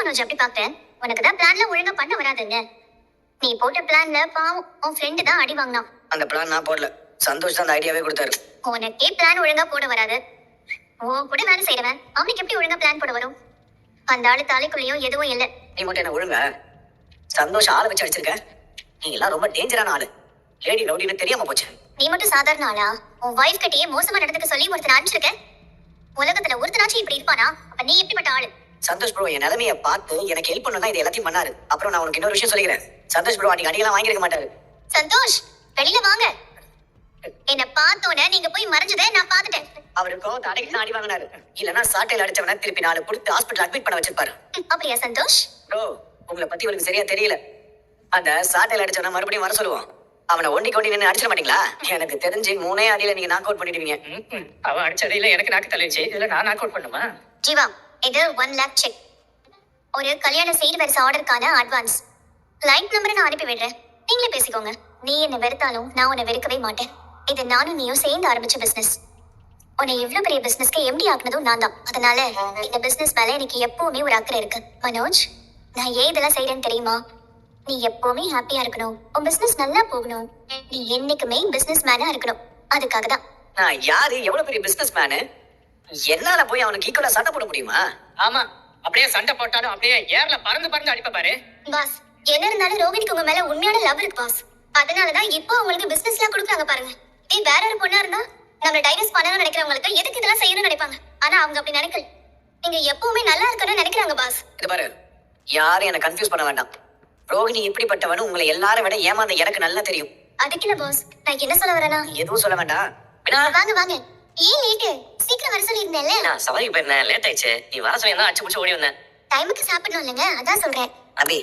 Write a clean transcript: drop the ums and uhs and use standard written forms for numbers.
மனோஜ் அப்படி பாக்குறேன்? உனக்கு தான் பிளான்ல ஒழுங்கா பண்ண வராதுங்க. நீ போட்ட பிளான்ல பாவம் உன் ஃப்ரெண்டு தான் அடி வாங்கினான். அந்த பிளான் நான் போடல, சந்தோஷ் தான் அந்த ஐடியாவே கொடுத்தாரு. உனக்கே பிளான் ஒழுங்கா போட வராது, உன் கூட வேலை செய்யறவன் அவனுக்கு எப்படி ஒழுங்கா பிளான் போட வரும்? அந்த ஆளு தலைக்குள்ளேயும் எதுவும் இல்ல. நீ மட்டும் என்ன ஒழுங்கா சந்தோஷ் ஆளை வச்சு அடிச்சிருக்க. நீ எல்லாம் ரொம்ப டேஞ்சரான ஆளு. லேடி ரவுடின்னு தெரியாம போச்சு. நீ மட்டும் சாதாரண ஆளா? உன் வைஃப் கிட்டயே மோசமா நடந்துக்க சொல்லி ஒருத்தன் அனுப்பிச்சிருக்க. உலகத்துல ஒருத்தனாச்சும் இப்படி இருப்பானா? அப்ப நீ எப்படிப்பட்ட ஆளு? சந்தோஷ் ப்ரோ என் நிலைமையை பார்த்து எனக்கு ஹெல்ப் பண்ணதான் இது எல்லாத்தையும் பண்ணாரு. அப்புறம் நான் உனக்கு இன்னொரு விஷயம் சொல்லிக்கிறேன். சந்தோஷ் ப்ரோ அன்னைக்கு அடியெல்லாம் வாங்கிருக்க மாட்டாரு. சந்தோஷ் வெளியில வாங்க. என்ன பார்த்தோன்னே நீங்க போய் மறைஞ்சதை நான் பார்த்துட்டேன். அவரு கோவத்தை அடைக்கு அடி வாங்கினாரு. இல்லன்னா சாட்டையில அடிச்சவன திருப்பி 4 கொடுத்து ஹாஸ்பிட்டல் அட்மிட் பண்ண வச்சிருப்பாரு. அப்படியா சந்தோஷ்? ப்ரோ உங்களை பத்தி உங்களுக்கு சரியா தெரியல. அந்த சாட்டையில அடிச்சவன மறுபடியும் வர சொல்லுவான். அவனை ஒண்டி நின்று அடிச்சிட மாட்டீங்களா? எனக்கு தெரிஞ்சு 3 அடியில நீங்க நாக் அவுட் பண்ணிடுவீங்க. அவன் அடிச்சதையில எனக்கு நாக்கு தள்ளிடுச்சு, இதுல நான் நாக் அவுட் பண்ணுமா? ஜீவா, இது 1 lakh செக். ஒரு கல்யாண சீர் வரிசை ஆர்டருக்கான அட்வான்ஸ். கிளைண்ட் நம்பரை நான் அனுப்பி விடுறேன், நீங்களே பேசிக்கோங்க. நீ என்ன வெறுத்தாலும் நான் உன்னை வெறுக்கவே மாட்டேன். இது நானும் நீயும் சேர்ந்து ஆரம்பிச்ச பிசினஸ். உன்னை எவ்வளவு பெரிய பிசினஸ்க்கு எம்டி ஆக்குனதும் நான் தான். அதனால இந்த பிசினஸ் மேல எனக்கு எப்பவுமே ஒரு அக்கறை இருக்கு. மனோஜ், நான் ஏன் இதெல்லாம் செய்யறேன்னு தெரியுமா? நீ எப்பவுமே ஹாப்பியா இருக்கணும், உன் பிசினஸ் நல்லா போகணும், நீ என்னைக்குமே பிசினஸ் மேனா இருக்கணும். அதுக்காக தான். நான் யாரு, எவ்வளவு பெரிய பிசினஸ் மேனு? என்னால போய் அவனுக்கு ஈக்குவலா சண்டை போட முடியுமா? ஆமா, அப்படியே சண்டை போட்டாலும் அப்படியே ஏர்ல பறந்து பறந்து அடிப்ப பாரு. பாஸ், என்ன இருந்தாலும் ரோகிணிக்கு உங்க மேல உண்மையான லவ் இருக்கு பாஸ். அதனாலதான் இப்போ உங்களுக்கு பிசினஸ் எல்லாம் கொடுக்குறாங்க பாருங்க. வேற ஒரு பொண்ணா இருந்தா நம்மள டைவர்ஸ் பண்ணணும்னு நினைக்கிறவங்களுக்கு எதுக்கு இதெல்லாம் செய்யணும்னு நினைப்பாங்க. ஆனா அவங்க அப்படி நினைக்கல. நீங்க எப்பவுமே நல்லா இருக்கணும்னு நினைக்கிறாங்க பாஸ். இது பாரு, யாரும் என்ன கன்ஃபியூஸ் பண்ண வேண்டாம். ரோகிணி இப்படிப்பட்டவனு உங்களை எல்லாரும் விட ஏமாந்த எனக்கு நல்லா தெரியும். அதுக்கு இல்ல பாஸ், நான் என்ன சொல்ல வரேனா? எதுவும் சொல்ல வேண்டாம். வாங்க வாங்க. ஏன் லேட்டு? சீக்கிரம் வர சொல்லியிருந்தேன்ல. நான் சவாரி போயிருந்தேன், லேட் ஆயிடுச்சு. நீ வர சொல்லி தான் அடிச்சு பிடிச்சு ஓடி வந்தேன். டைமுக்கு சாப்பிடணும் இல்லைங்க, அதான் சொல்றேன். அபி